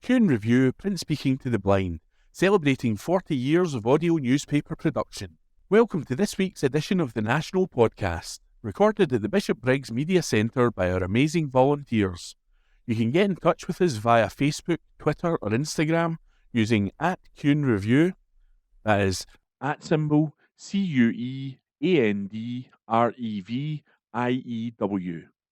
Kuhn Review, print speaking to the blind, celebrating 40 years of audio newspaper production. Welcome to this week's edition of the National Podcast, recorded at the Bishop Briggs Media Centre by our amazing volunteers. You can get in touch with us via Facebook, Twitter or Instagram using @KuhnReview, that is @CuandReview.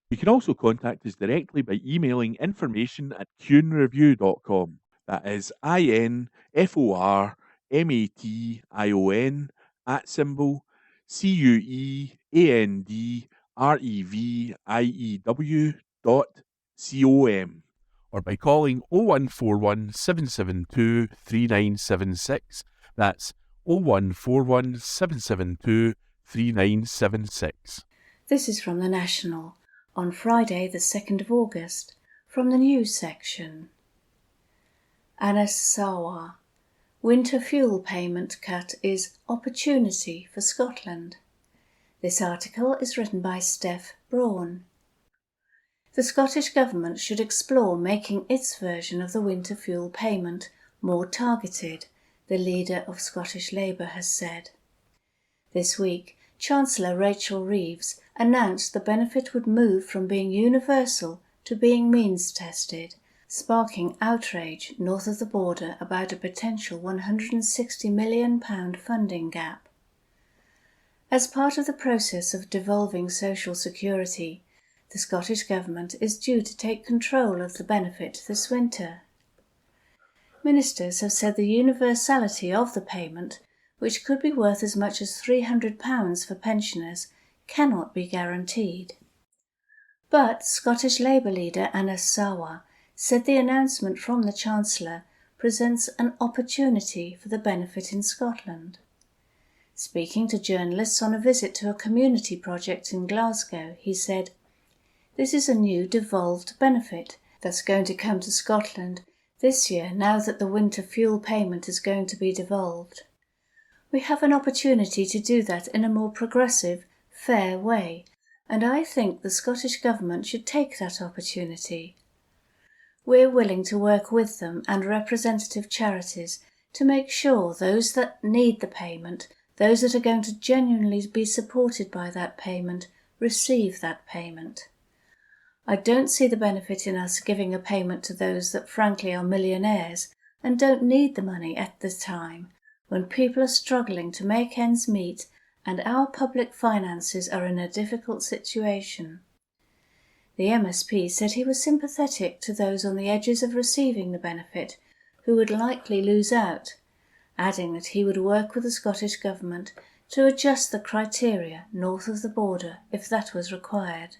You can also contact us directly by emailing information@kuhnreview.com. That is INFORMATION@CuandReview.com, or by calling 0141 772 3976. That's 0141 772 3976. This is from the National, on Friday the 2nd of August, from the news section. Anasawa, winter fuel payment cut is opportunity for Scotland. This article is written by Steph Braun. The Scottish Government should explore making its version of the winter fuel payment more targeted, the leader of Scottish Labour has said. This week, Chancellor Rachel Reeves announced the benefit would move from being universal to being means-tested, sparking outrage north of the border about a potential £160 million funding gap. As part of the process of devolving social security, the Scottish Government is due to take control of the benefit this winter. Ministers have said the universality of the payment, which could be worth as much as £300 for pensioners, cannot be guaranteed. But Scottish Labour leader Anasawa said the announcement from the Chancellor presents an opportunity for the benefit in Scotland. Speaking to journalists on a visit to a community project in Glasgow, he said, "This is a new devolved benefit that's going to come to Scotland this year now that the winter fuel payment is going to be devolved. We have an opportunity to do that in a more progressive, fair way, and I think the Scottish Government should take that opportunity. We're willing to work with them and representative charities to make sure those that need the payment, those that are going to genuinely be supported by that payment, receive that payment. I don't see the benefit in us giving a payment to those that frankly are millionaires and don't need the money at this time, when people are struggling to make ends meet and our public finances are in a difficult situation." The MSP said he was sympathetic to those on the edges of receiving the benefit who would likely lose out, adding that he would work with the Scottish Government to adjust the criteria north of the border if that was required.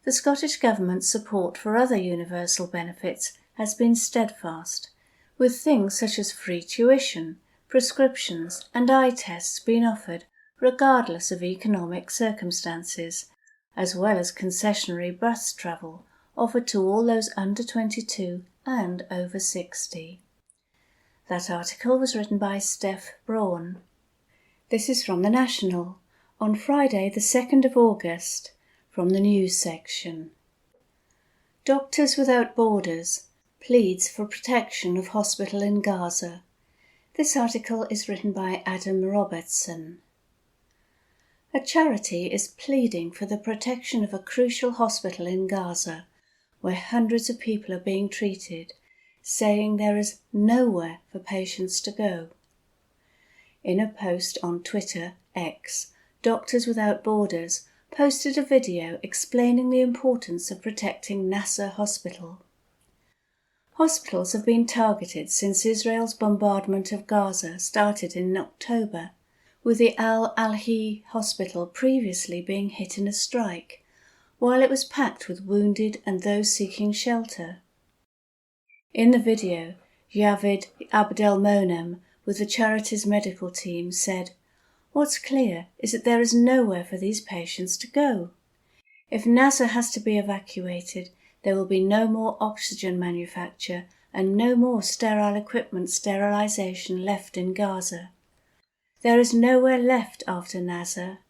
The Scottish Government's support for other universal benefits has been steadfast, with things such as free tuition, prescriptions and eye tests being offered regardless of economic circumstances, as well as concessionary bus travel offered to all those under 22 and over 60. That article was written by Steph Braun. This is from the National, on Friday the 2nd of August, from the news section. Doctors Without Borders pleads for protection of hospital in Gaza. This article is written by Adam Robertson. A charity is pleading for the protection of a crucial hospital in Gaza, where hundreds of people are being treated, saying there is nowhere for patients to go. In a post on Twitter, X, Doctors Without Borders posted a video explaining the importance of protecting Nasser Hospital. Hospitals have been targeted since Israel's bombardment of Gaza started in October, with the Al-Alhi Hospital previously being hit in a strike, while it was packed with wounded and those seeking shelter. In the video, Yavid Abdelmonem, with the charity's medical team, said, "What's clear is that there is nowhere for these patients to go. If Nasser has to be evacuated, there will be no more oxygen manufacture and no more sterile equipment sterilization left in Gaza. There is nowhere left after Nasser.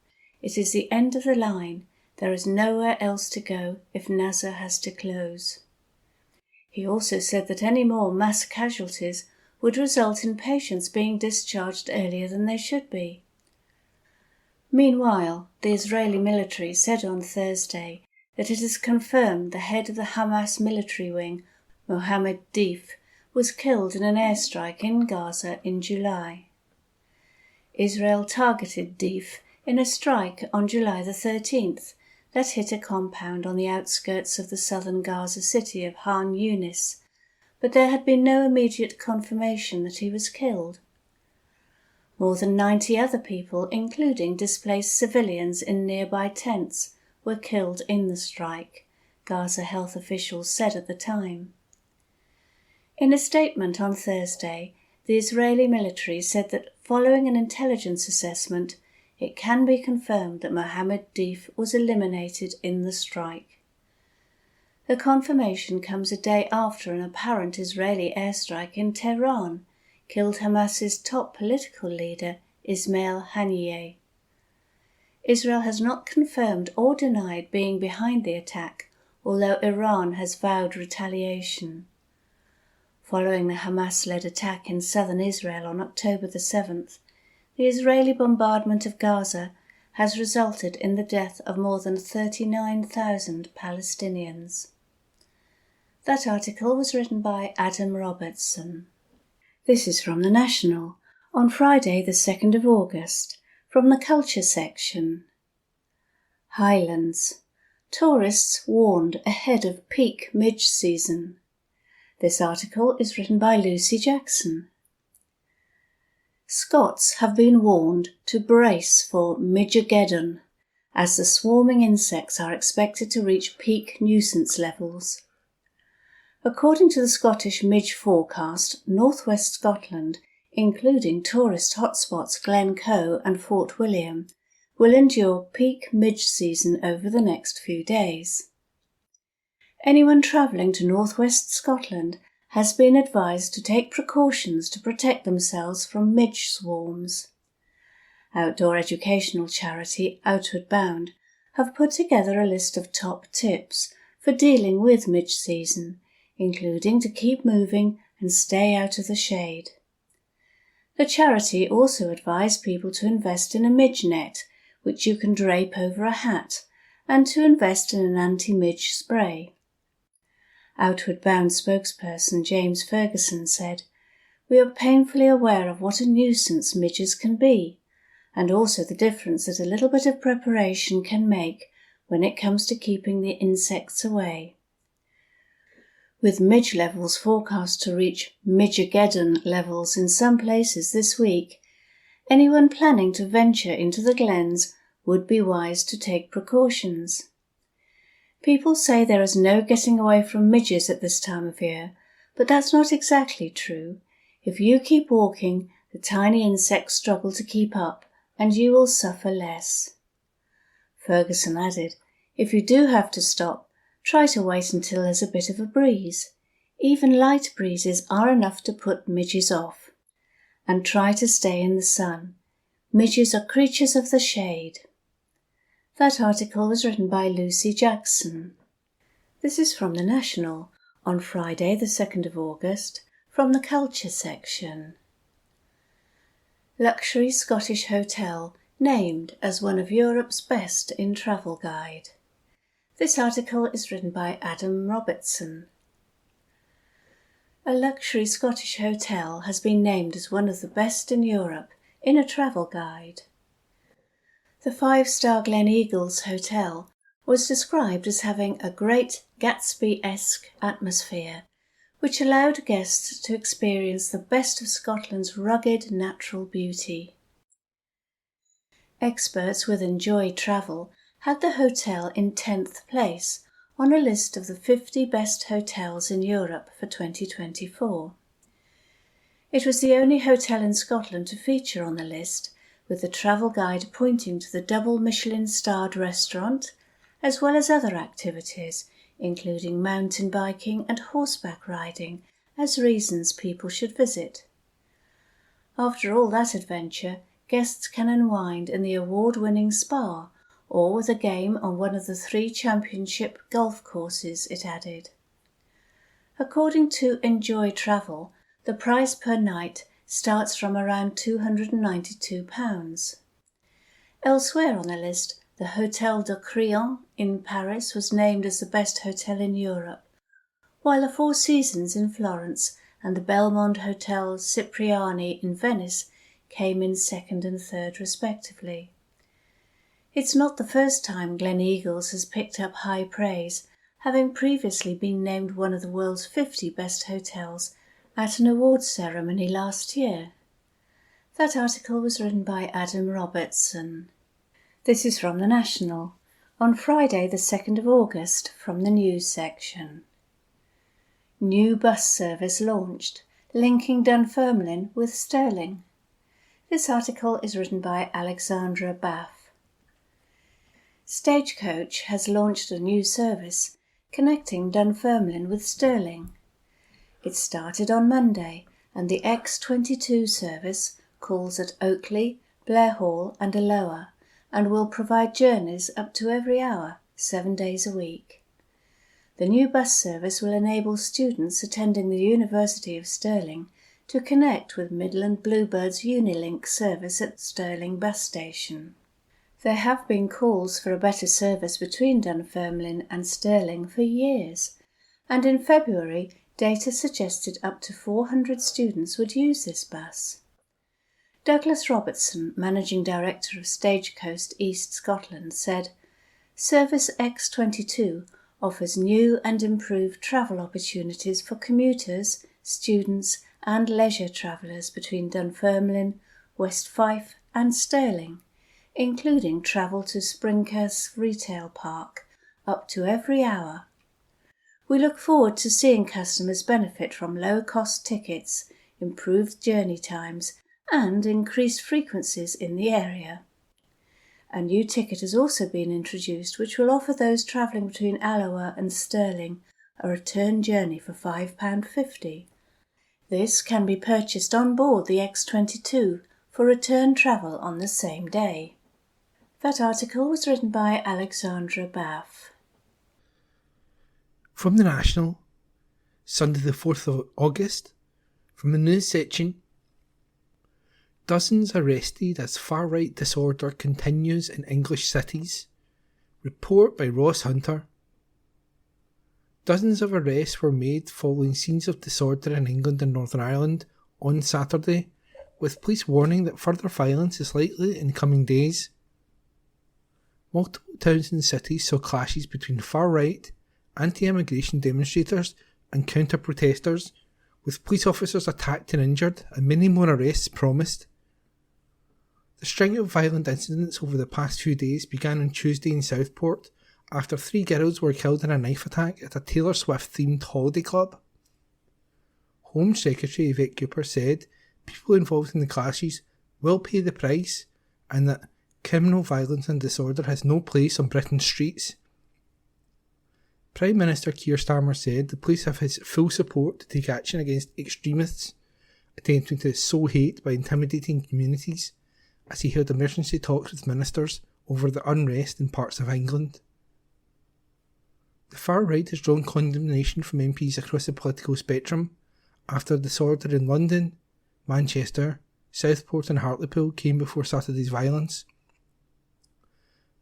It is the end of the line. There is nowhere else to go if Nasser has to close." He also said that any more mass casualties would result in patients being discharged earlier than they should be. Meanwhile, the Israeli military said on Thursday that it has confirmed the head of the Hamas military wing, Mohammed Deif, was killed in an airstrike in Gaza in July. Israel targeted Deif in a strike on July the 13th that hit a compound on the outskirts of the southern Gaza city of Han Yunis, but there had been no immediate confirmation that he was killed. More than 90 other people, including displaced civilians in nearby tents, were killed in the strike, Gaza health officials said at the time. In a statement on Thursday, the Israeli military said that following an intelligence assessment, it can be confirmed that Mohammed Deif was eliminated in the strike. The confirmation comes a day after an apparent Israeli airstrike in Tehran killed Hamas's top political leader, Ismail Haniyeh. Israel has not confirmed or denied being behind the attack, although Iran has vowed retaliation. Following the Hamas-led attack in southern Israel on October the 7th, the Israeli bombardment of Gaza has resulted in the death of more than 39,000 Palestinians. That article was written by Adam Robertson. This is from The National, on Friday the 2nd of August, from the Culture section. Highlands. Tourists warned ahead of peak midge season. This article is written by Lucy Jackson. Scots have been warned to brace for Midgegeddon, as the swarming insects are expected to reach peak nuisance levels. According to the Scottish Midge forecast, northwest Scotland, including tourist hotspots Glencoe and Fort William, will endure peak midge season over the next few days. Anyone travelling to northwest Scotland has been advised to take precautions to protect themselves from midge swarms. Outdoor educational charity Outward Bound have put together a list of top tips for dealing with midge season, including to keep moving and stay out of the shade. The charity also advised people to invest in a midge net, which you can drape over a hat, and to invest in an anti-midge spray. Outward Bound spokesperson James Ferguson said, "We are painfully aware of what a nuisance midges can be, and also the difference that a little bit of preparation can make when it comes to keeping the insects away." With midge levels forecast to reach Midgegeddon levels in some places this week, anyone planning to venture into the glens would be wise to take precautions. People say there is no getting away from midges at this time of year, but that's not exactly true. If you keep walking, the tiny insects struggle to keep up, and you will suffer less. Ferguson added, "If you do have to stop, try to wait until there's a bit of a breeze. Even light breezes are enough to put midges off. And try to stay in the sun. Midges are creatures of the shade." That article was written by Lucy Jackson. This is from The National, on Friday the 2nd of August, from the Culture section. Luxury Scottish hotel named as one of Europe's best in Travel Guide. This article is written by Adam Robertson. A luxury Scottish hotel has been named as one of the best in Europe in a travel guide. The 5-star Gleneagles Hotel was described as having a great Gatsby-esque atmosphere, which allowed guests to experience the best of Scotland's rugged natural beauty. Experts with Enjoy Travel had the hotel in 10th place on a list of the 50 best hotels in Europe for 2024. It was the only hotel in Scotland to feature on the list, with the travel guide pointing to the double Michelin-starred restaurant, as well as other activities, including mountain biking and horseback riding, as reasons people should visit. After all that adventure, guests can unwind in the award-winning spa, or with a game on one of the 3 championship golf courses, it added. According to Enjoy Travel, the price per night starts from around £292. Elsewhere on the list, the Hôtel de Crillon in Paris was named as the best hotel in Europe, while the Four Seasons in Florence and the Belmond Hotel Cipriani in Venice came in second and third respectively. It's not the first time Gleneagles has picked up high praise, having previously been named one of the world's 50 best hotels at an awards ceremony last year. That article was written by Adam Robertson. This is from The National, on Friday the 2nd of August, from the news section. New bus service launched, linking Dunfermline with Stirling. This article is written by Alexandra Baff. Stagecoach has launched a new service connecting Dunfermline with Stirling. It started on Monday, and the X22 service calls at Oakley, Blair Hall and Alloa, and will provide journeys up to every hour, 7 days a week. The new bus service will enable students attending the University of Stirling to connect with Midland Bluebird's Unilink service at Stirling bus station. There have been calls for a better service between Dunfermline and Stirling for years, and in February data suggested up to 400 students would use this bus. Douglas Robertson, Managing Director of Stagecoach East Scotland, said, "Service X22 offers new and improved travel opportunities for commuters, students and leisure travellers between Dunfermline, West Fife and Stirling, including travel to Springcurse Retail Park, up to every hour. We look forward to seeing customers benefit from low-cost tickets, improved journey times and increased frequencies in the area. A new ticket has also been introduced which will offer those travelling between Alloa and Stirling a return journey for £5.50. This can be purchased on board the X22 for return travel on the same day." That article was written by Alexandra Baff. From The National, Sunday the 4th of August, from the news section. Dozens arrested as far-right disorder continues in English cities. Report by Ross Hunter. Dozens of arrests were made following scenes of disorder in England and Northern Ireland on Saturday, with police warning that further violence is likely in coming days. Multiple towns and cities saw clashes between far-right, anti-immigration demonstrators and counter-protesters, with police officers attacked and injured and many more arrests promised. The string of violent incidents over the past few days began on Tuesday in Southport after 3 girls were killed in a knife attack at a Taylor Swift-themed holiday club. Home Secretary Yvette Cooper said people involved in the clashes will pay the price and that criminal violence and disorder has no place on Britain's streets. Prime Minister Keir Starmer said the police have his full support to take action against extremists attempting to sow hate by intimidating communities, as he held emergency talks with ministers over the unrest in parts of England. The far right has drawn condemnation from MPs across the political spectrum after disorder in London, Manchester, Southport and Hartlepool came before Saturday's violence.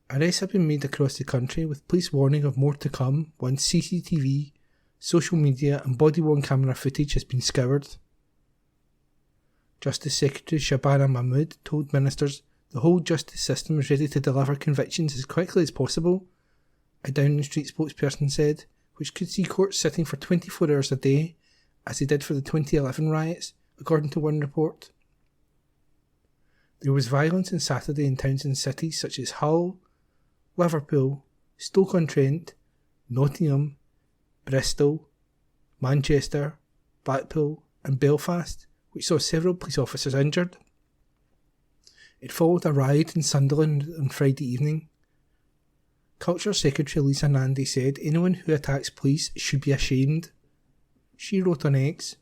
Arrests have been made across the country, with police warning of more to come once CCTV, social media and body-worn camera footage has been scoured. Justice Secretary Shabana Mahmood told ministers the whole justice system is ready to deliver convictions as quickly as possible, a Downing Street spokesperson said, which could see courts sitting for 24 hours a day, as they did for the 2011 riots, according to one report. There was violence on Saturday in towns and cities such as Hull, Liverpool, Stoke-on-Trent, Nottingham, Bristol, Manchester, Blackpool and Belfast, which saw several police officers injured. It followed a riot in Sunderland on Friday evening. Culture Secretary Lisa Nandy said anyone who attacks police should be ashamed. She wrote on X,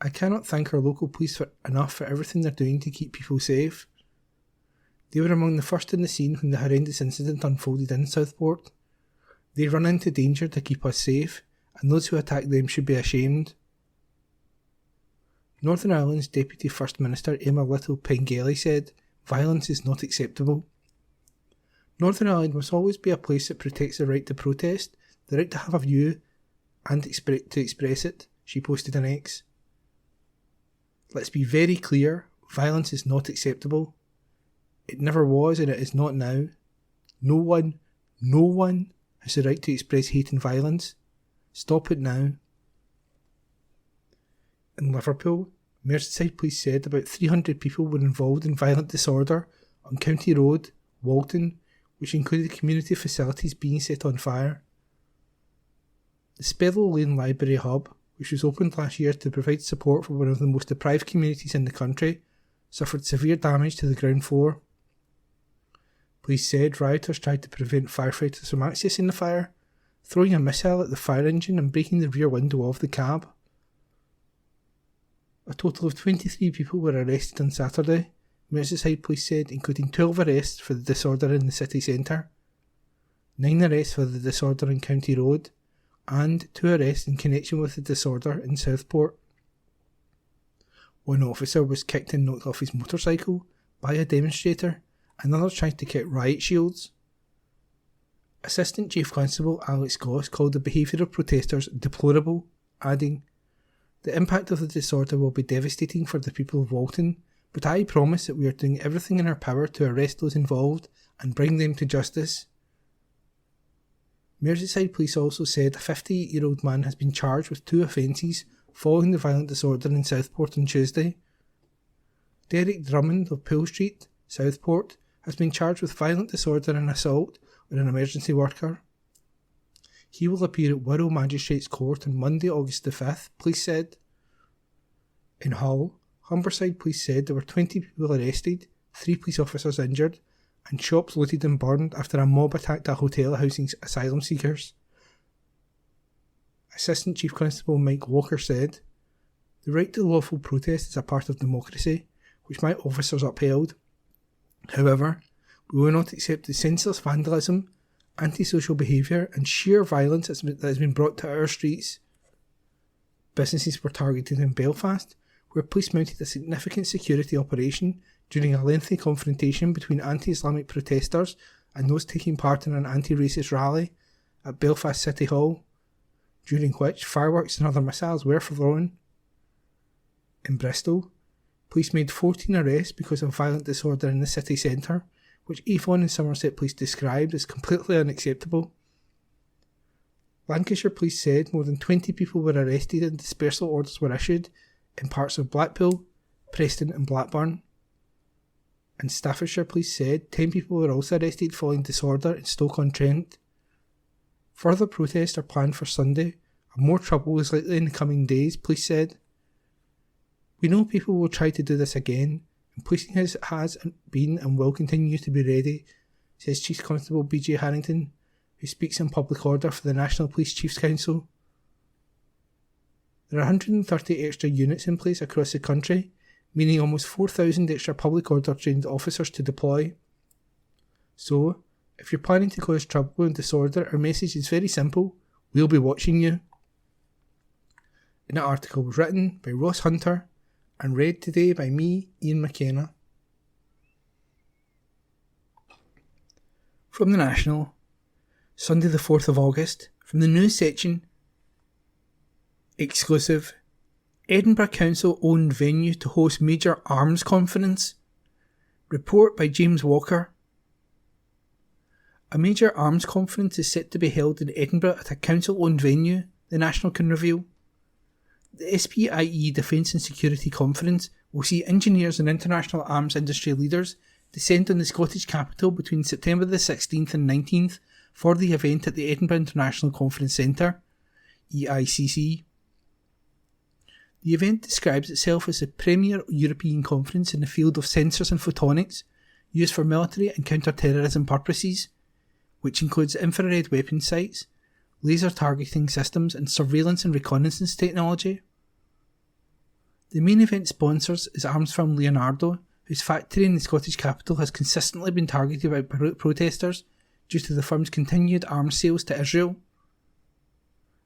"I cannot thank our local police enough for everything they're doing to keep people safe. They were among the first in the scene when the horrendous incident unfolded in Southport. They run into danger to keep us safe, and those who attack them should be ashamed. Northern Ireland's Deputy First Minister Emma Little-Pengelly said, "Violence is not acceptable." Northern Ireland must always be a place that protects the right to protest, the right to have a view, and to express it, she posted on X. Let's be very clear, violence is not acceptable. It never was and it is not now. No one has the right to express hate and violence. Stop it now. In Liverpool, Merseyside Police said about 300 people were involved in violent disorder on County Road, Walton, which included community facilities being set on fire. The Spellow Lane Library Hub, which was opened last year to provide support for one of the most deprived communities in the country, suffered severe damage to the ground floor. Police said rioters tried to prevent firefighters from accessing the fire, throwing a missile at the fire engine and breaking the rear window of the cab. A total of 23 people were arrested on Saturday, Merseyside Police said, including 12 arrests for the disorder in the city centre, 9 arrests for the disorder on County Road, and 2 arrests in connection with the disorder in Southport. One officer was kicked and knocked off his motorcycle by a demonstrator, another tried to kick riot shields. Assistant Chief Constable Alex Goss called the behaviour of protesters deplorable, adding, "The impact of the disorder will be devastating for the people of Walton, but I promise that we are doing everything in our power to arrest those involved and bring them to justice." Merseyside Police also said a 58-year-old man has been charged with 2 offences following the violent disorder in Southport on Tuesday. Derek Drummond of Poole Street, Southport, has been charged with violent disorder and assault on an emergency worker. He will appear at Wirral Magistrates Court on Monday, August the 5th, police said. In Hull, Humberside Police said there were 20 people arrested, 3 police officers injured, and shops looted and burned after a mob attacked a hotel housing asylum seekers. Assistant Chief Constable Mike Walker said, "The right to lawful protest is a part of democracy, which my officers upheld. However, we will not accept the senseless vandalism, antisocial behaviour and sheer violence that has been brought to our streets." Businesses were targeted in Belfast, where police mounted a significant security operation during a lengthy confrontation between anti-Islamic protesters and those taking part in an anti-racist rally at Belfast City Hall, during which fireworks and other missiles were thrown. In Bristol, police made 14 arrests because of violent disorder in the city centre, which Avon and Somerset Police described as completely unacceptable. Lancashire Police said more than 20 people were arrested and dispersal orders were issued in parts of Blackpool, Preston and Blackburn. And Staffordshire Police said 10 people were also arrested following disorder in Stoke-on-Trent. Further protests are planned for Sunday, and more trouble is likely in the coming days, police said. "We know people will try to do this again, and policing has been and will continue to be ready," says Chief Constable BJ Harrington, who speaks in public order for the National Police Chiefs Council. There are 130 extra units in place across the country, meaning almost 4,000 extra public order trained officers to deploy. So, if you're planning to cause trouble and disorder, our message is very simple: we'll be watching you. And that article was written by Ross Hunter and read today by me, Ian McKenna. From the National, Sunday the 4th of August, from the news section, exclusive. Edinburgh Council owned venue to host major arms conference. Report by James Walker. A major arms conference is set to be held in Edinburgh at a council-owned venue, the National can reveal. The SPIE Defence and Security Conference will see engineers and international arms industry leaders descend on the Scottish capital between September the 16th and 19th for the event at the Edinburgh International Conference Centre, EICC. The event describes itself as the premier European conference in the field of sensors and photonics used for military and counter-terrorism purposes, which includes infrared weapon sights, laser targeting systems and surveillance and reconnaissance technology. The main event sponsors is arms firm Leonardo, whose factory in the Scottish capital has consistently been targeted by protesters due to the firm's continued arms sales to Israel.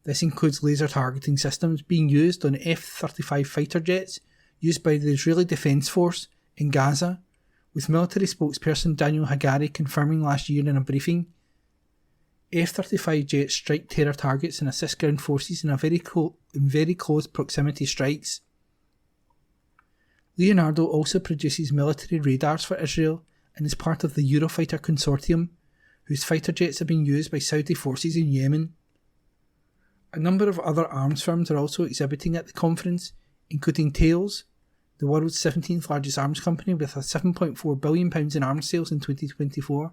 This includes laser targeting systems being used on F-35 fighter jets used by the Israeli Defense Force in Gaza, with military spokesperson Daniel Hagari confirming last year in a briefing. F-35 jets strike terror targets and assist ground forces in very close proximity strikes. Leonardo also produces military radars for Israel and is part of the Eurofighter consortium, whose fighter jets are being used by Saudi forces in Yemen. A number of other arms firms are also exhibiting at the conference, including Thales, the world's 17th largest arms company with a £7.4 billion in arms sales in 2024.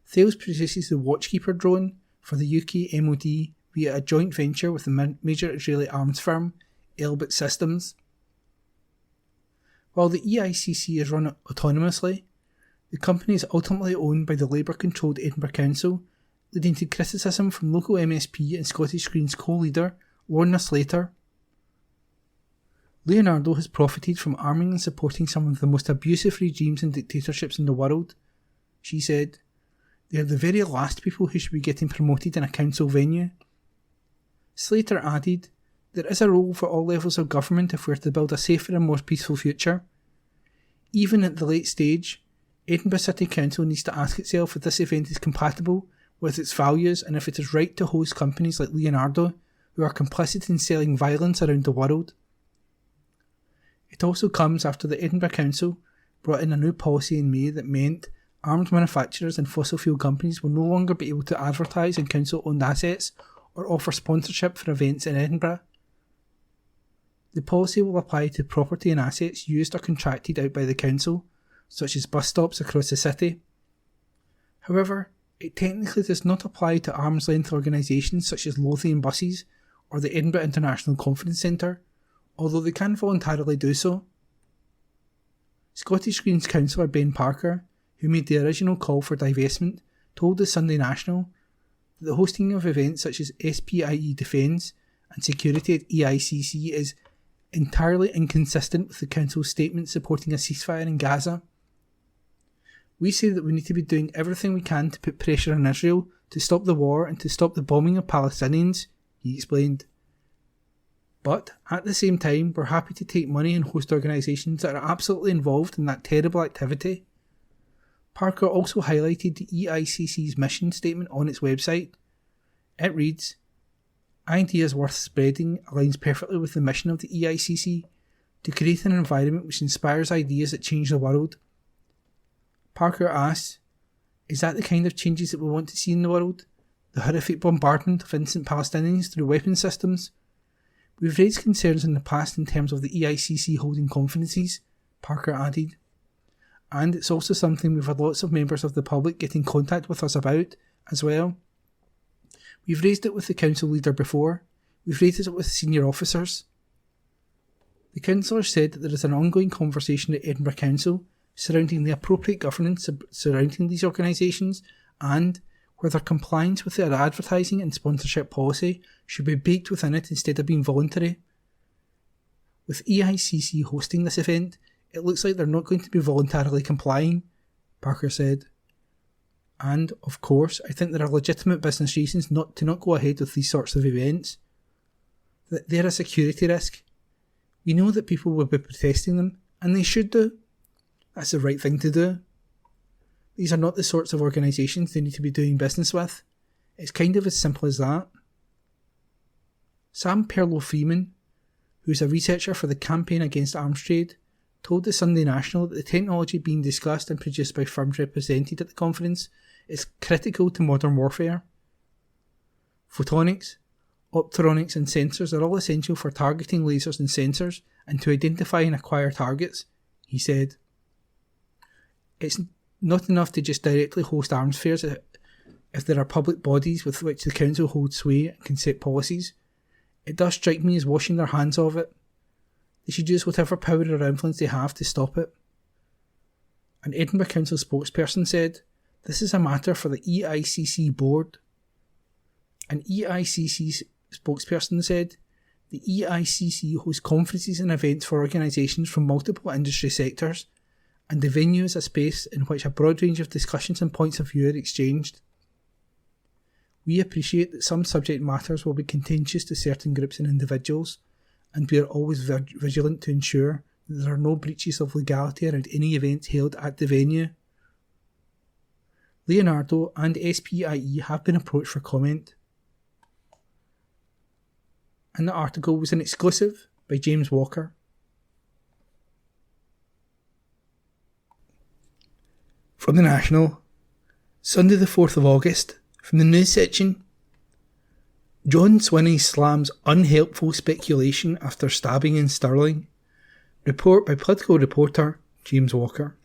Thales produces the Watchkeeper drone for the UK MOD via a joint venture with the major Israeli arms firm, Elbit Systems. While the EICC is run autonomously, the company is ultimately owned by the Labour-controlled Edinburgh Council, leading to criticism from local MSP and Scottish Greens co-leader Lorna Slater. Leonardo has profited from arming and supporting some of the most abusive regimes and dictatorships in the world, she said. They are the very last people who should be getting promoted in a council venue. Slater added, there is a role for all levels of government if we are to build a safer and more peaceful future. Even at the late stage, Edinburgh City Council needs to ask itself if this event is compatible with its values and if it is right to host companies like Leonardo who are complicit in selling violence around the world. It also comes after the Edinburgh Council brought in a new policy in May that meant arms manufacturers and fossil fuel companies will no longer be able to advertise on council-owned assets or offer sponsorship for events in Edinburgh. The policy will apply to property and assets used or contracted out by the council, such as bus stops across the city. However, it technically does not apply to arm's-length organisations such as Lothian Buses or the Edinburgh International Conference Centre, although they can voluntarily do so. Scottish Greens councillor Ben Parker, who made the original call for divestment, told the Sunday National that the hosting of events such as SPIE Defence and Security at EICC is entirely inconsistent with the Council's statement supporting a ceasefire in Gaza. We say that we need to be doing everything we can to put pressure on Israel to stop the war and to stop the bombing of Palestinians, he explained. But, at the same time, we're happy to take money and host organisations that are absolutely involved in that terrible activity. Parker also highlighted the EICC's mission statement on its website. It reads, "Ideas worth spreading aligns perfectly with the mission of the EICC to create an environment which inspires ideas that change the world." Parker asked, is that the kind of changes that we want to see in the world? The horrific bombardment of innocent Palestinians through weapon systems? We've raised concerns in the past in terms of the EICC holding conferences, Parker added. And it's also something we've had lots of members of the public get in contact with us about as well. We've raised it with the council leader before. We've raised it with senior officers. The councillor said that there is an ongoing conversation at Edinburgh Council surrounding the appropriate governance surrounding these organisations and whether compliance with their advertising and sponsorship policy should be baked within it instead of being voluntary. With EICC hosting this event, it looks like they're not going to be voluntarily complying, Parker said. And, of course, I think there are legitimate business reasons not to go ahead with these sorts of events. They're a security risk. We know that people will be protesting them, and they should do. That's the right thing to do. These are not the sorts of organisations they need to be doing business with. It's kind of as simple as that. Sam Perlow-Freeman, who's a researcher for the Campaign Against Arms Trade, told the Sunday National that the technology being discussed and produced by firms represented at the conference is critical to modern warfare. Photonics, optronics and sensors are all essential for targeting lasers and sensors and to identify and acquire targets, he said. It's not enough to just directly host arms fairs if there are public bodies with which the council holds sway and can set policies. It does strike me as washing their hands of it. They should use whatever power or influence they have to stop it. An Edinburgh Council spokesperson said, "This is a matter for the EICC board." An EICC spokesperson said, "The EICC hosts conferences and events for organisations from multiple industry sectors, and the venue is a space in which a broad range of discussions and points of view are exchanged." We appreciate that some subject matters will be contentious to certain groups and individuals, and we are always vigilant to ensure that there are no breaches of legality around any events held at the venue. Leonardo and SPIE have been approached for comment. And the article was an exclusive by James Walker. From the National, Sunday the 4th of August, from the news section. John Swinney slams unhelpful speculation after stabbing in Stirling. Report by political reporter James Walker.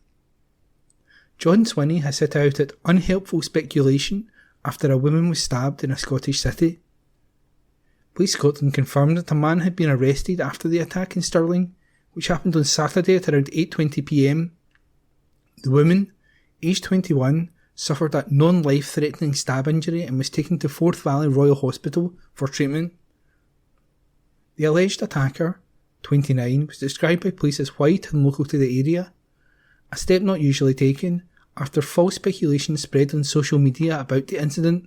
John Swinney has set out at unhelpful speculation after a woman was stabbed in a Scottish city. Police Scotland confirmed that a man had been arrested after the attack in Stirling, which happened on Saturday at around 8:20 p.m. The woman, aged 21, suffered a non-life-threatening stab injury and was taken to Forth Valley Royal Hospital for treatment. The alleged attacker, 29, was described by police as white and local to the area, a step not usually taken after false speculation spread on social media about the incident.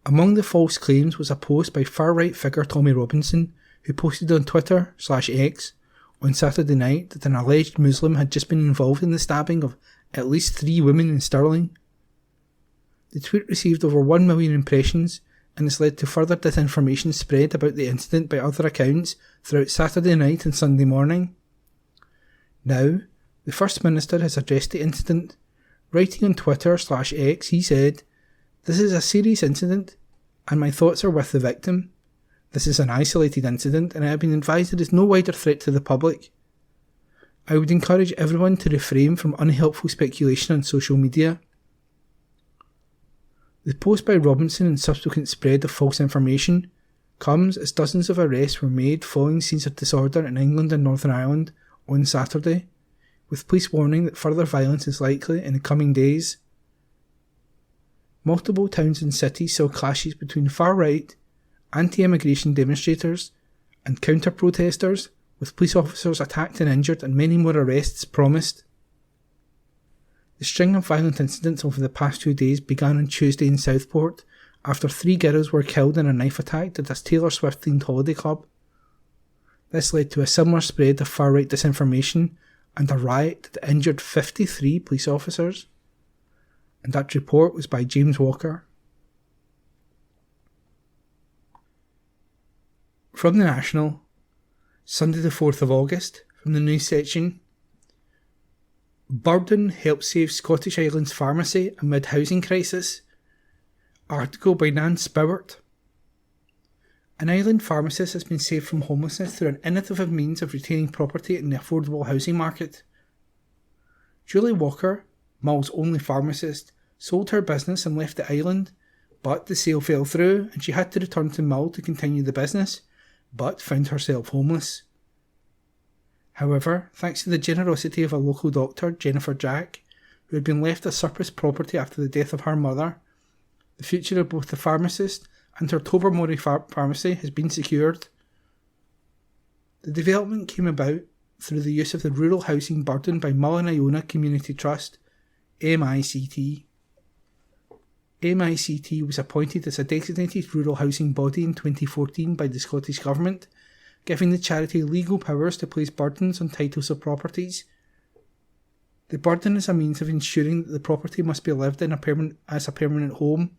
Among the false claims was a post by far-right figure Tommy Robinson, who posted on Twitter/X on Saturday night that an alleged Muslim had just been involved in the stabbing of at least 3 women in Stirling. The tweet received over 1 million impressions and has led to further disinformation spread about the incident by other accounts throughout Saturday night and Sunday morning. Now, the First Minister has addressed the incident. Writing on Twitter/X, he said, "This is a serious incident, and my thoughts are with the victim. This is an isolated incident, and I have been advised it is no wider threat to the public. I would encourage everyone to refrain from unhelpful speculation on social media." The post by Robinson and subsequent spread of false information comes as dozens of arrests were made following scenes of disorder in England and Northern Ireland on Saturday, with police warning that further violence is likely in the coming days. Multiple towns and cities saw clashes between far-right, anti-immigration demonstrators and counter-protesters, with police officers attacked and injured and many more arrests promised. The string of violent incidents over the past 2 days began on Tuesday in Southport after 3 girls were killed in a knife attack at a Taylor Swift-themed holiday club. This led to a similar spread of far-right disinformation and a riot that injured 53 police officers. And that report was by James Walker. From the National, Sunday the 4th of August, from the news section. Burden helps save Scottish Islands pharmacy amid housing crisis. Article by Nan Spowert. An island pharmacist has been saved from homelessness through an innovative means of retaining property in the affordable housing market. Julie Walker, Mull's only pharmacist, sold her business and left the island, but the sale fell through and she had to return to Mull to continue the business, but found herself homeless. However, thanks to the generosity of a local doctor, Jennifer Jack, who had been left a surplus property after the death of her mother, the future of both the pharmacist and her Tobermory pharmacy has been secured. The development came about through the use of the Rural Housing Burden by Mull and Iona Community Trust, MICT. MICT was appointed as a designated rural housing body in 2014 by the Scottish Government, giving the charity legal powers to place burdens on titles of properties. The burden is a means of ensuring that the property must be lived in as a permanent home,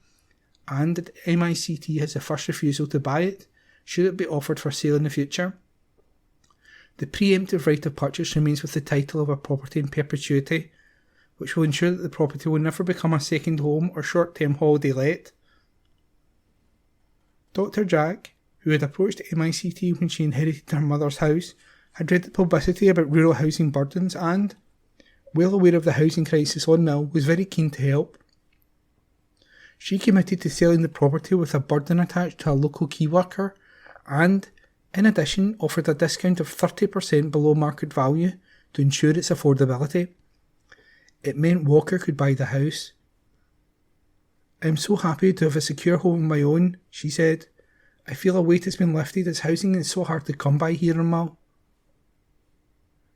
and that MICT has the first refusal to buy it, should it be offered for sale in the future. The preemptive right of purchase remains with the title of a property in perpetuity, which will ensure that the property will never become a second home or short-term holiday let. Dr. Jack, who had approached MICT when she inherited her mother's house, had read the publicity about rural housing burdens and, well aware of the housing crisis on Mull, was very keen to help. She committed to selling the property with a burden attached to a local key worker and, in addition, offered a discount of 30% below market value to ensure its affordability. It meant Walker could buy the house. "I am so happy to have a secure home of my own," she said. "I feel a weight has been lifted as housing is so hard to come by here in Mull."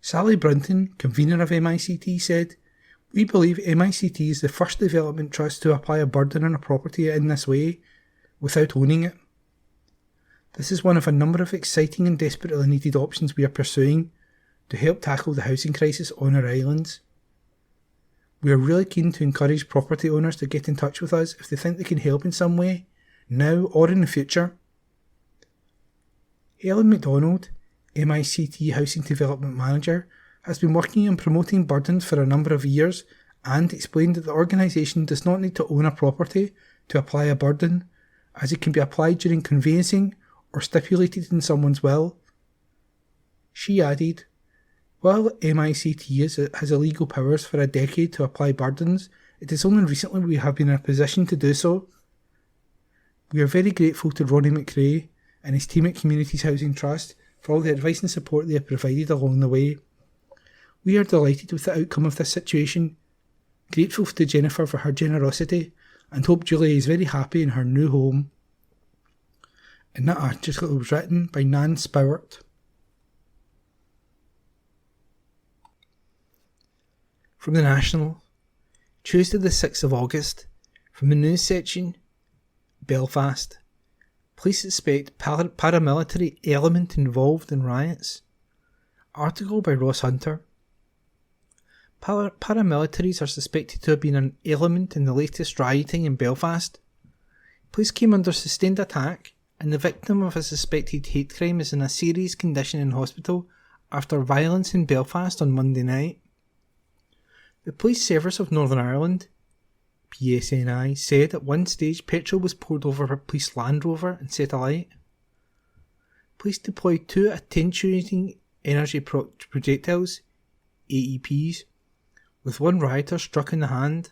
Sally Brunton, convener of MICT, said, We believe MICT is the first development trust to apply a burden on a property in this way without owning it. This is one of a number of exciting and desperately needed options we are pursuing to help tackle the housing crisis on our islands. We are really keen to encourage property owners to get in touch with us if they think they can help in some way, now or in the future. Helen MacDonald, MICT Housing Development Manager, has been working on promoting burdens for a number of years and explained that the organisation does not need to own a property to apply a burden, as it can be applied during conveyancing or stipulated in someone's will. She added, "While MICT has illegal powers for a decade to apply burdens, it is only recently we have been in a position to do so. We are very grateful to Ronnie McRae and his team at Communities Housing Trust for all the advice and support they have provided along the way. We are delighted with the outcome of this situation, grateful to Jennifer for her generosity, and hope Julia is very happy in her new home." And that article was written by Nan Spowert. From the National, Tuesday the 6th of August, from the news section, Belfast. Police suspect paramilitary element involved in riots. Article by Ross Hunter. Paramilitaries are suspected to have been an element in the latest rioting in Belfast. Police came under sustained attack, and the victim of a suspected hate crime is in a serious condition in hospital after violence in Belfast on Monday night. The Police Service of Northern Ireland, PSNI, said at one stage petrol was poured over a police Land Rover and set alight. Police deployed 2 attenuating energy projectiles, AEPs, with one rioter struck in the hand.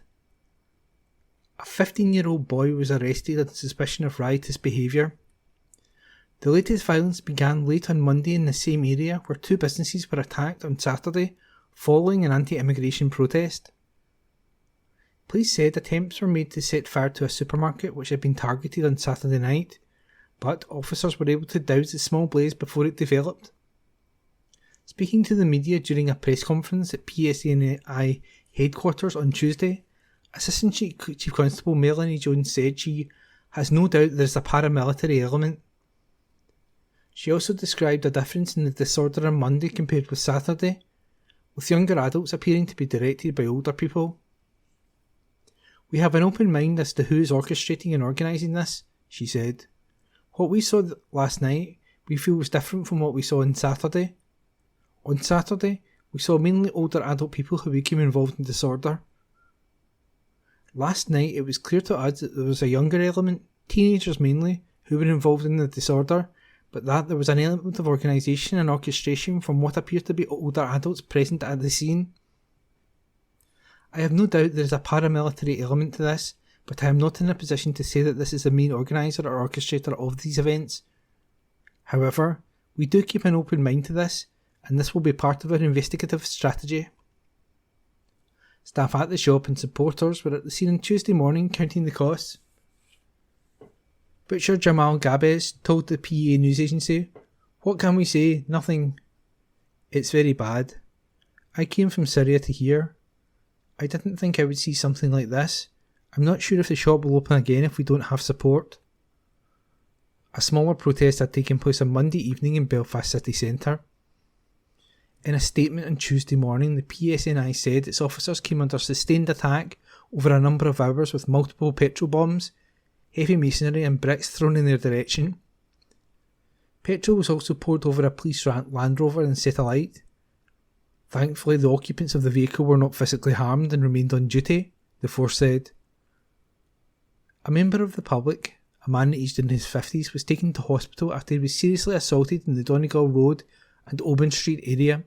A 15-year-old boy was arrested on suspicion of riotous behaviour. The latest violence began late on Monday in the same area where 2 businesses were attacked on Saturday following an anti-immigration protest. Police said attempts were made to set fire to a supermarket which had been targeted on Saturday night, but officers were able to douse the small blaze before it developed. Speaking to the media during a press conference at PSNI headquarters on Tuesday, Assistant Chief Constable Melanie Jones said she has no doubt there is a paramilitary element. She also described a difference in the disorder on Monday compared with Saturday, with younger adults appearing to be directed by older people. "We have an open mind as to who is orchestrating and organising this," she said. "What we saw last night we feel was different from what we saw on Saturday. On Saturday, we saw mainly older adult people who became involved in disorder. Last night it was clear to us that there was a younger element, teenagers mainly, who were involved in the disorder, but that there was an element of organisation and orchestration from what appeared to be older adults present at the scene. I have no doubt there is a paramilitary element to this, but I am not in a position to say that this is the main organiser or orchestrator of these events. However, we do keep an open mind to this, and this will be part of our investigative strategy." Staff at the shop and supporters were at the scene on Tuesday morning counting the costs. Butcher Jamal Gabez told the PA news agency, "What can we say? Nothing. It's very bad. I came from Syria to here. I didn't think I would see something like this. I'm not sure if the shop will open again if we don't have support." A smaller protest had taken place on Monday evening in Belfast city centre. In a statement on Tuesday morning, the PSNI said its officers came under sustained attack over a number of hours with multiple petrol bombs, heavy masonry and bricks thrown in their direction. Petrol was also poured over a police Land Rover and set alight. Thankfully, the occupants of the vehicle were not physically harmed and remained on duty, the force said. A member of the public, a man aged in his 50s, was taken to hospital after he was seriously assaulted in the Donegal Road and Oban Street area.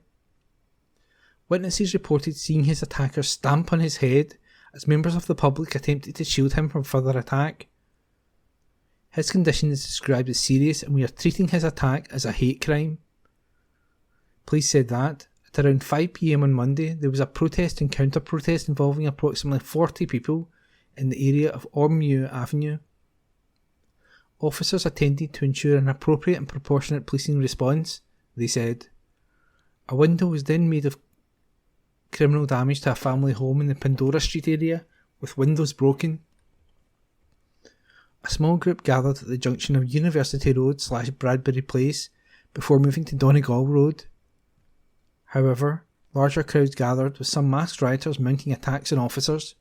Witnesses reported seeing his attacker stamp on his head as members of the public attempted to shield him from further attack. His condition is described as serious and we are treating his attack as a hate crime. Police said that, at around 5 p.m. on Monday, there was a protest and counter-protest involving approximately 40 people in the area of Ormeau Avenue. Officers attended to ensure an appropriate and proportionate policing response, they said. A window was then made of criminal damage to a family home in the Pandora Street area, with windows broken. A small group gathered at the junction of University Road / Bradbury Place before moving to Donegal Road. However, larger crowds gathered, with some masked rioters mounting attacks on officers.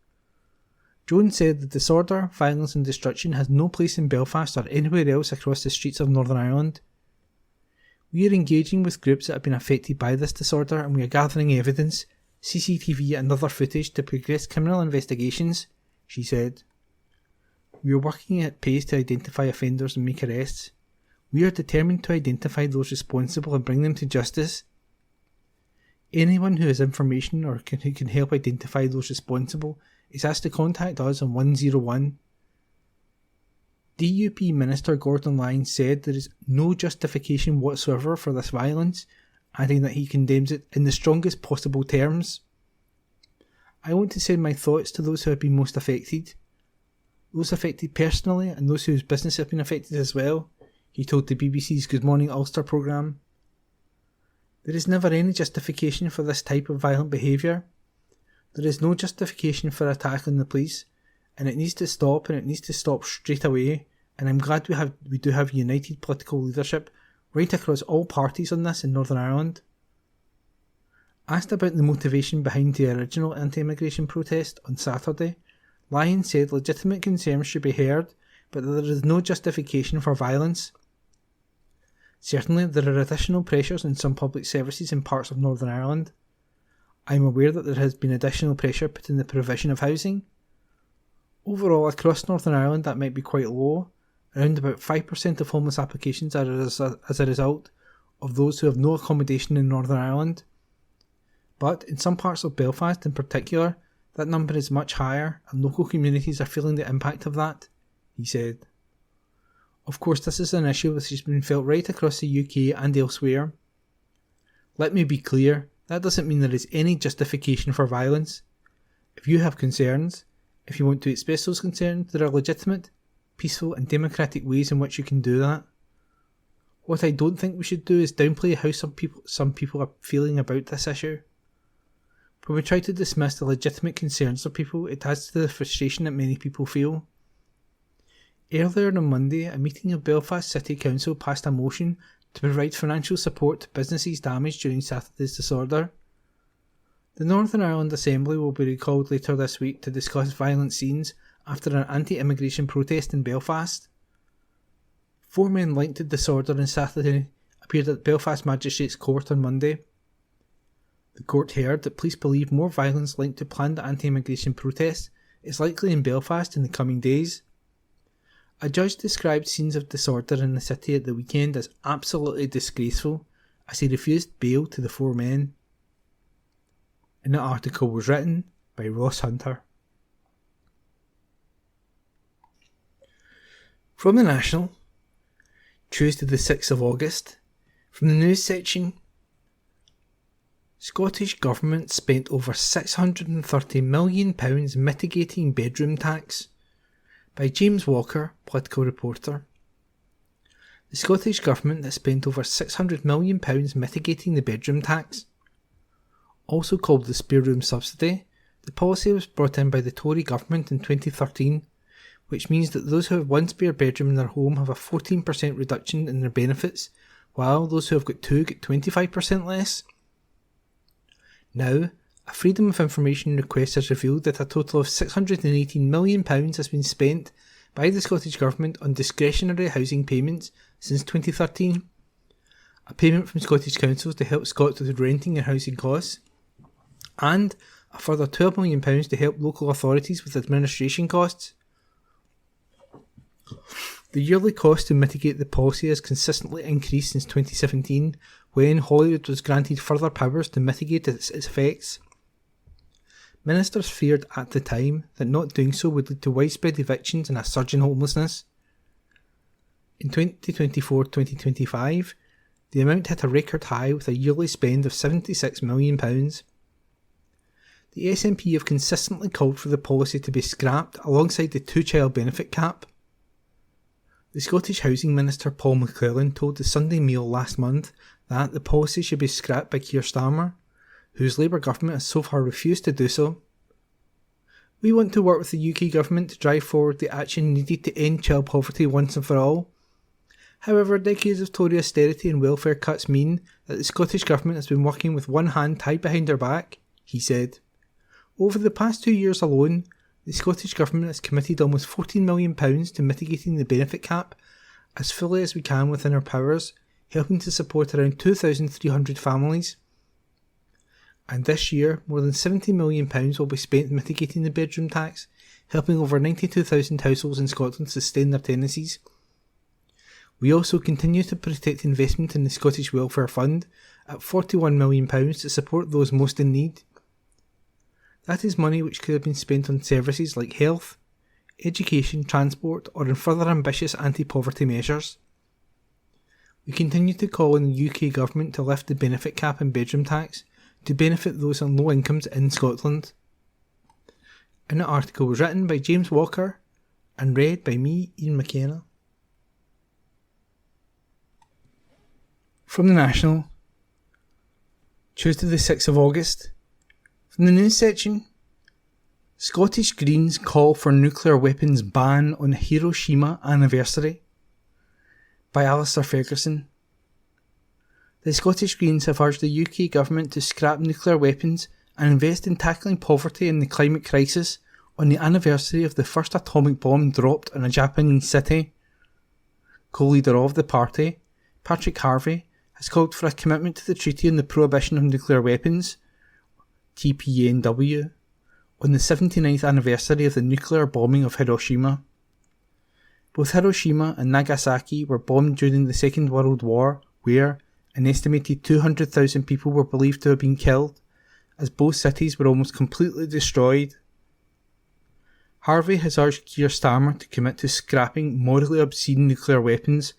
Jones said the disorder, violence and destruction has no place in Belfast or anywhere else across the streets of Northern Ireland. We are engaging with groups that have been affected by this disorder, and we are gathering evidence, CCTV and other footage to progress criminal investigations, she said. We are working at pace to identify offenders and make arrests. We are determined to identify those responsible and bring them to justice. Anyone who has information or who can help identify those responsible is asked to contact us on 101. DUP Minister Gordon Lyons said there is no justification whatsoever for this violence, adding that he condemns it in the strongest possible terms. I want to send my thoughts to those who have been most affected. Those affected personally and those whose business have been affected as well, he told the BBC's Good Morning Ulster programme. There is never any justification for this type of violent behaviour. There is no justification for attacking the police, and it needs to stop, and it needs to stop straight away, and I'm glad we do have united political leadership right across all parties on this in Northern Ireland. Asked about the motivation behind the original anti-immigration protest on Saturday, Lyons said legitimate concerns should be heard, but that there is no justification for violence. Certainly there are additional pressures on some public services in parts of Northern Ireland. I am aware that there has been additional pressure put in the provision of housing. Overall, across Northern Ireland that might be quite low. Around about 5% of homeless applications are as a result of those who have no accommodation in Northern Ireland. But in some parts of Belfast in particular, that number is much higher, and local communities are feeling the impact of that, he said. Of course, this is an issue which has been felt right across the UK and elsewhere. Let me be clear, that doesn't mean there is any justification for violence. If you have concerns, if you want to express those concerns, there are legitimate, peaceful and democratic ways in which you can do that. What I don't think we should do is downplay how some people are feeling about this issue. When we try to dismiss the legitimate concerns of people, it adds to the frustration that many people feel. Earlier on Monday, a meeting of Belfast City Council passed a motion to provide financial support to businesses damaged during Saturday's disorder. The Northern Ireland Assembly will be recalled later this week to discuss violent scenes after an anti-immigration protest in Belfast. 4 men linked to disorder on Saturday appeared at Belfast Magistrates Court on Monday. The court heard that police believe more violence linked to planned anti-immigration protests is likely in Belfast in the coming days. A judge described scenes of disorder in the city at the weekend as absolutely disgraceful, as he refused bail to the 4 men. And the article was written by Ross Hunter. From the National, Tuesday the 6th of August, from the news section, Scottish Government spent over £630 million mitigating bedroom tax, by James Walker, political reporter. The Scottish Government has spent over £600 million mitigating the bedroom tax. Also called the spare room subsidy, the policy was brought in by the Tory government in 2013, which means that those who have 1 spare bedroom in their home have a 14% reduction in their benefits, while those who have got 2 get 25% less. Now, a Freedom of Information request has revealed that a total of £618 million has been spent by the Scottish Government on discretionary housing payments since 2013. A payment from Scottish councils to help Scots with renting and housing costs, and a further £12 million to help local authorities with administration costs. The yearly cost to mitigate the policy has consistently increased since 2017, when Holyrood was granted further powers to mitigate its effects. Ministers feared at the time that not doing so would lead to widespread evictions and a surge in homelessness. In 2024-2025, the amount hit a record high with a yearly spend of £76 million. The SNP have consistently called for the policy to be scrapped alongside the 2-child benefit cap. The Scottish Housing Minister Paul McClelland told the Sunday Mail last month that the policy should be scrapped by Keir Starmer, whose Labour government has so far refused to do so. We want to work with the UK government to drive forward the action needed to end child poverty once and for all. However, decades of Tory austerity and welfare cuts mean that the Scottish Government has been working with one hand tied behind her back, he said. Over the past 2 years alone, the Scottish Government has committed almost £14 million to mitigating the benefit cap as fully as we can within our powers, helping to support around 2,300 families. And this year, more than £70 million will be spent mitigating the bedroom tax, helping over 92,000 households in Scotland sustain their tenancies. We also continue to protect investment in the Scottish Welfare Fund at £41 million to support those most in need. That is money which could have been spent on services like health, education, transport, or in further ambitious anti-poverty measures. We continue to call on the UK Government to lift the benefit cap and bedroom tax to benefit those on low incomes in Scotland. An article was written by James Walker and read by me, Ian McKenna. From the National, Tuesday the 6th of August. From the news section, Scottish Greens call for nuclear weapons ban on Hiroshima anniversary, by Alistair Ferguson. The Scottish Greens have urged the UK government to scrap nuclear weapons and invest in tackling poverty and the climate crisis on the anniversary of the first atomic bomb dropped on a Japanese city. Co-leader of the party, Patrick Harvey, has called for a commitment to the Treaty on the Prohibition of Nuclear Weapons, TPNW, on the 79th anniversary of the nuclear bombing of Hiroshima. Both Hiroshima and Nagasaki were bombed during the Second World War, where an estimated 200,000 people were believed to have been killed, as both cities were almost completely destroyed. Harvey has urged Keir Starmer to commit to scrapping morally obscene nuclear weapons,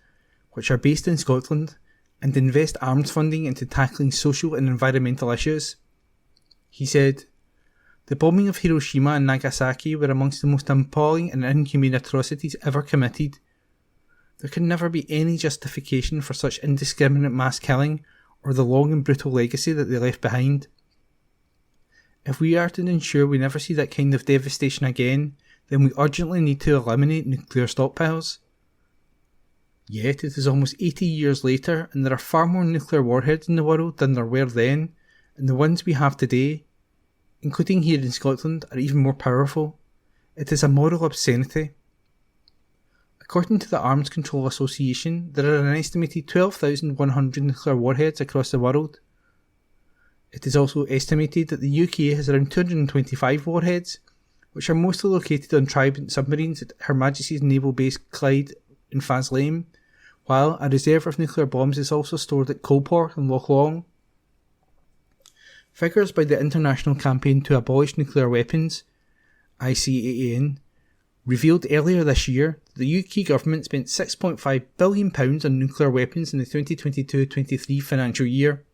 which are based in Scotland, and invest arms funding into tackling social and environmental issues. He said, "The bombing of Hiroshima and Nagasaki were amongst the most appalling and inhumane atrocities ever committed. There can never be any justification for such indiscriminate mass killing or the long and brutal legacy that they left behind. If we are to ensure we never see that kind of devastation again, then we urgently need to eliminate nuclear stockpiles." Yet it is almost 80 years later and there are far more nuclear warheads in the world than there were then, and the ones we have today, including here in Scotland, are even more powerful. It is a moral obscenity. According to the Arms Control Association, there are an estimated 12,100 nuclear warheads across the world. It is also estimated that the UK has around 225 warheads, which are mostly located on Trident submarines at Her Majesty's Naval Base Clyde in Faslane, while a reserve of nuclear bombs is also stored at Coalport and Loch Long. Figures by the International Campaign to Abolish Nuclear Weapons, ICAN, revealed earlier this year that the UK government spent £6.5 billion on nuclear weapons in the 2022-23 financial year.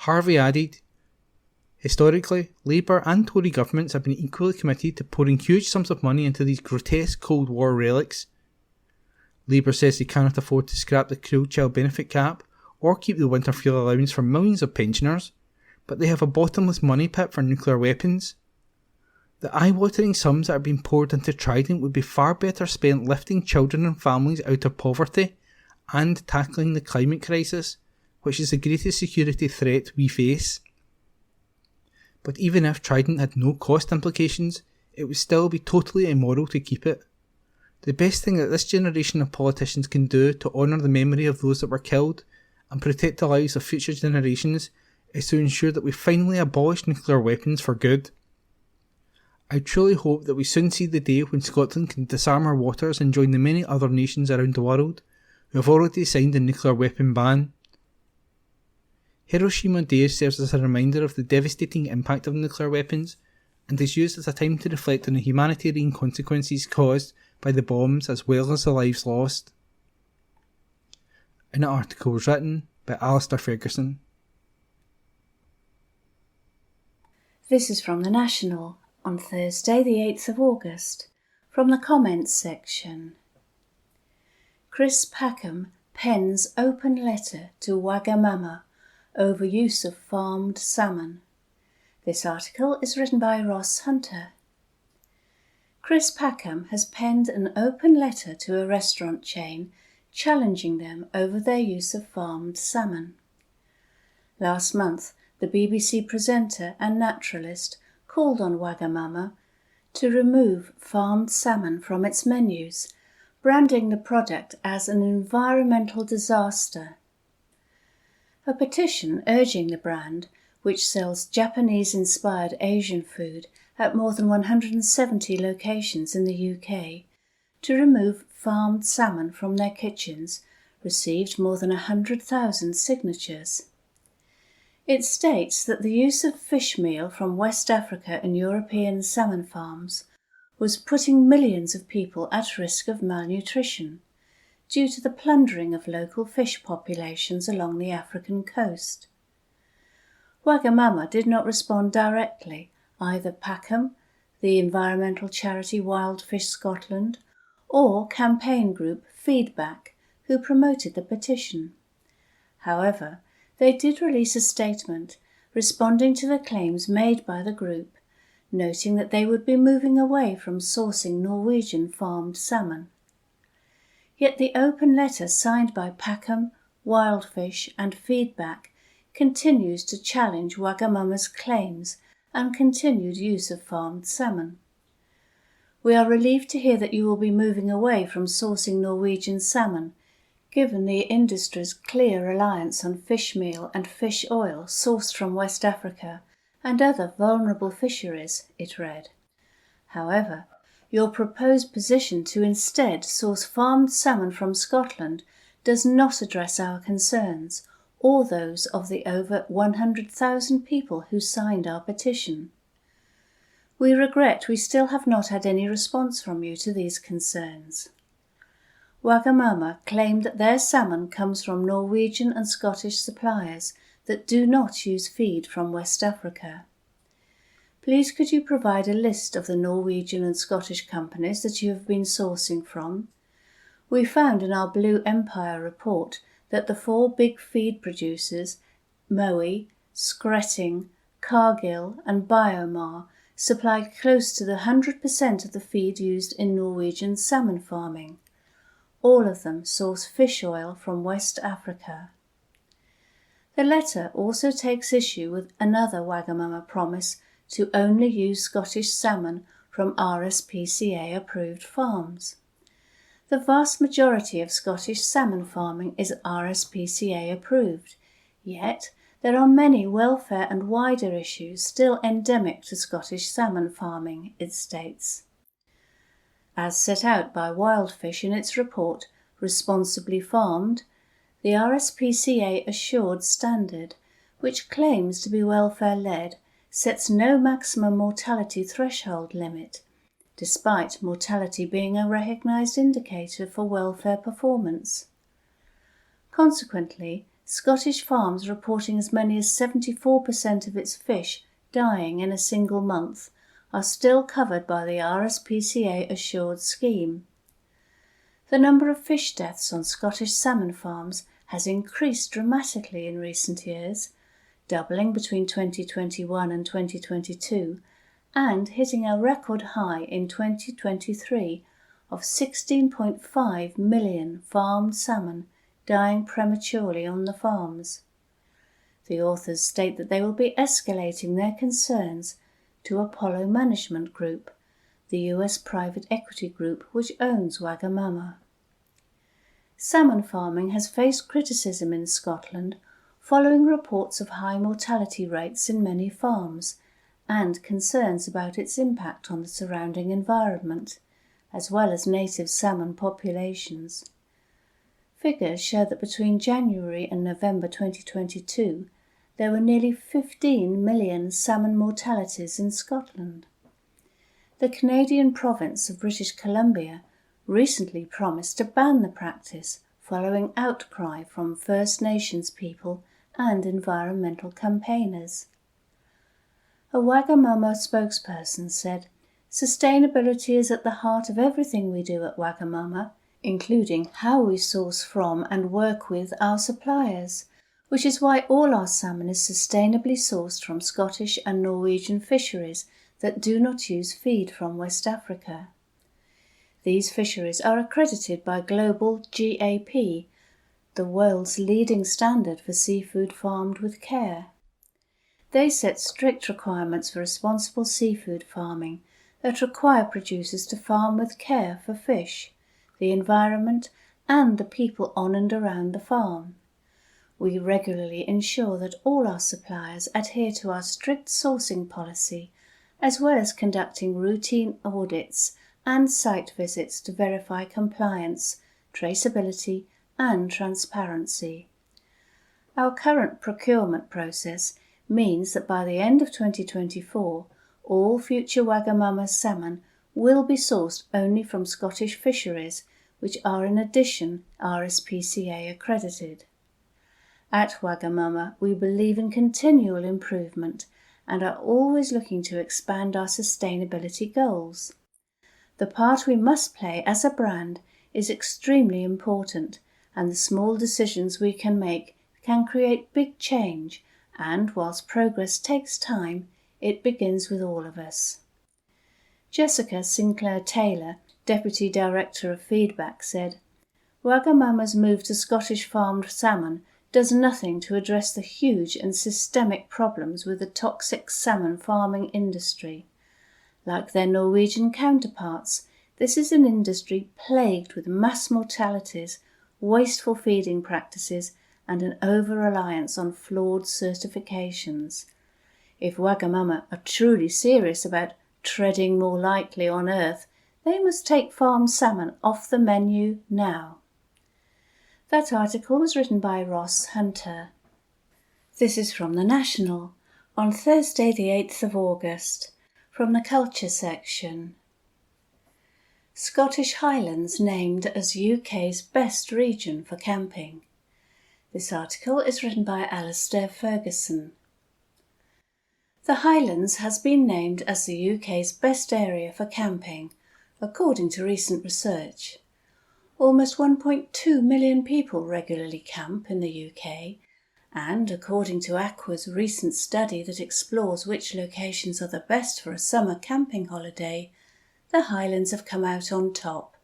Harvey added, "Historically, Labour and Tory governments have been equally committed to pouring huge sums of money into these grotesque Cold War relics. Labour says they cannot afford to scrap the cruel child benefit cap or keep the winter fuel allowance for millions of pensioners, but they have a bottomless money pit for nuclear weapons. The eye-watering sums that are being poured into Trident would be far better spent lifting children and families out of poverty and tackling the climate crisis, which is the greatest security threat we face. But even if Trident had no cost implications, it would still be totally immoral to keep it. The best thing that this generation of politicians can do to honour the memory of those that were killed and protect the lives of future generations is to ensure that we finally abolish nuclear weapons for good. I truly hope that we soon see the day when Scotland can disarm our waters and join the many other nations around the world who have already signed a nuclear weapon ban. Hiroshima Day serves as a reminder of the devastating impact of nuclear weapons and is used as a time to reflect on the humanitarian consequences caused by the bombs as well as the lives lost. An article was written by Alistair Ferguson. This is from The National on Thursday the 8th of August, from the comments section. Chris Packham pens open letter to Wagamama overuse of farmed salmon. This article is written by Ross Hunter. Chris Packham has penned an open letter to a restaurant chain challenging them over their use of farmed salmon. Last month, the BBC presenter and naturalist called on Wagamama to remove farmed salmon from its menus, branding the product as an environmental disaster. A petition urging the brand, which sells Japanese-inspired Asian food at more than 170 locations in the UK, to remove farmed salmon from their kitchens, received more than 100,000 signatures. It states that the use of fish meal from West Africa and European salmon farms was putting millions of people at risk of malnutrition due to the plundering of local fish populations along the African coast. Wagamama did not respond directly, either Packham, the environmental charity Wild Fish Scotland, or campaign group Feedback, who promoted the petition. However, they did release a statement responding to the claims made by the group, noting that they would be moving away from sourcing Norwegian farmed salmon. Yet the open letter signed by Packham, Wildfish and Feedback continues to challenge Wagamama's claims and continued use of farmed salmon. We are relieved to hear that you will be moving away from sourcing Norwegian salmon, given the industry's clear reliance on fish meal and fish oil sourced from West Africa and other vulnerable fisheries, it read. However, your proposed position to instead source farmed salmon from Scotland does not address our concerns or those of the over 100,000 people who signed our petition. We regret we still have not had any response from you to these concerns. Wagamama claimed that their salmon comes from Norwegian and Scottish suppliers that do not use feed from West Africa. Please could you provide a list of the Norwegian and Scottish companies that you have been sourcing from? We found in our Blue Empire report that the 4 big feed producers, Mowi, Skretting, Cargill and Biomar, supplied close to the 100% of the feed used in Norwegian salmon farming. All of them source fish oil from West Africa. The letter also takes issue with another Wagamama promise to only use Scottish salmon from RSPCA-approved farms. The vast majority of Scottish salmon farming is RSPCA-approved, yet there are many welfare and wider issues still endemic to Scottish salmon farming, it states. As set out by Wildfish in its report, Responsibly Farmed, the RSPCA Assured Standard, which claims to be welfare-led, sets no maximum mortality threshold limit, despite mortality being a recognised indicator for welfare performance. Consequently, Scottish farms reporting as many as 74% of its fish dying in a single month are still covered by the RSPCA Assured scheme. The number of fish deaths on Scottish salmon farms has increased dramatically in recent years, doubling between 2021 and 2022, and hitting a record high in 2023 of 16.5 million farmed salmon dying prematurely on the farms. The authors state that they will be escalating their concerns to Apollo Management Group, the US private equity group which owns Wagamama. Salmon farming has faced criticism in Scotland following reports of high mortality rates in many farms and concerns about its impact on the surrounding environment, as well as native salmon populations. Figures show that between January and November 2022, there were nearly 15 million salmon mortalities in Scotland. The Canadian province of British Columbia recently promised to ban the practice following outcry from First Nations people and environmental campaigners. A Wagamama spokesperson said, "Sustainability is at the heart of everything we do at Wagamama, including how we source from and work with our suppliers. which is why all our salmon is sustainably sourced from Scottish and Norwegian fisheries that do not use feed from West Africa. These fisheries are accredited by Global GAP, the world's leading standard for seafood farmed with care. They set strict requirements for responsible seafood farming that require producers to farm with care for fish, the environment, and the people on and around the farm. We regularly ensure that all our suppliers adhere to our strict sourcing policy, as well as conducting routine audits and site visits to verify compliance, traceability, and transparency. Our current procurement process means that by the end of 2024, all future Wagamama salmon will be sourced only from Scottish fisheries, which are in addition RSPCA accredited. At Wagamama, we believe in continual improvement and are always looking to expand our sustainability goals. The part we must play as a brand is extremely important, and the small decisions we can make can create big change, and whilst progress takes time, it begins with all of us. Jessica Sinclair-Taylor, Deputy Director of Feedback, said, "Wagamama's move to Scottish farmed salmon does nothing to address the huge and systemic problems with the toxic salmon farming industry. Like their Norwegian counterparts, this is an industry plagued with mass mortalities, wasteful feeding practices, and an over-reliance on flawed certifications. If Wagamama are truly serious about treading more lightly on earth, they must take farmed salmon off the menu now." That article was written by Ross Hunter. This is from The National, on Thursday the 8th of August, from the Culture section. Scottish Highlands named as UK's best region for camping. This article is written by Alistair Ferguson. The Highlands has been named as the UK's best area for camping, according to recent research. Almost 1.2 million people regularly camp in the UK, and according to Aqua's recent study that explores which locations are the best for a summer camping holiday, the Highlands have come out on top.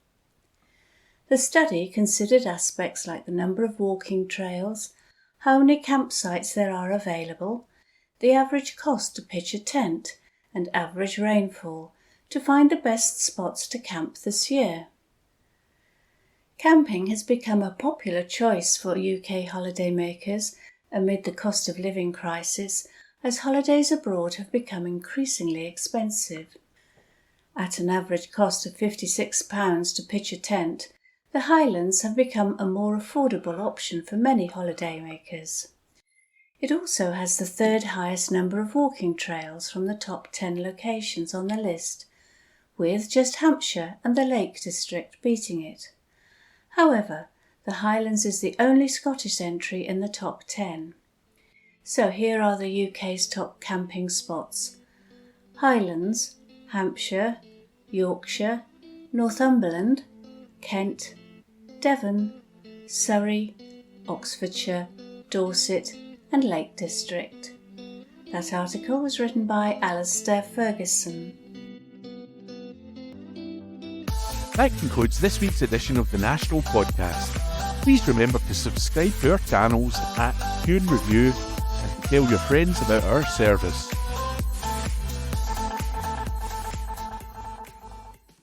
The study considered aspects like the number of walking trails, how many campsites there are available, the average cost to pitch a tent, and average rainfall to find the best spots to camp this year. Camping has become a popular choice for UK holidaymakers amid the cost of living crisis, as holidays abroad have become increasingly expensive. At an average cost of £56 to pitch a tent, the Highlands have become a more affordable option for many holidaymakers. It also has the third highest number of walking trails from the top 10 locations on the list, with just Hampshire and the Lake District beating it. However, the Highlands is the only Scottish entry in the top 10. So here are the UK's top camping spots: Highlands, Hampshire, Yorkshire, Northumberland, Kent, Devon, Surrey, Oxfordshire, Dorset and Lake District. That article was written by Alistair Ferguson. That concludes this week's edition of the National Podcast. Please remember to subscribe to our channels at Tune Review and to tell your friends about our service.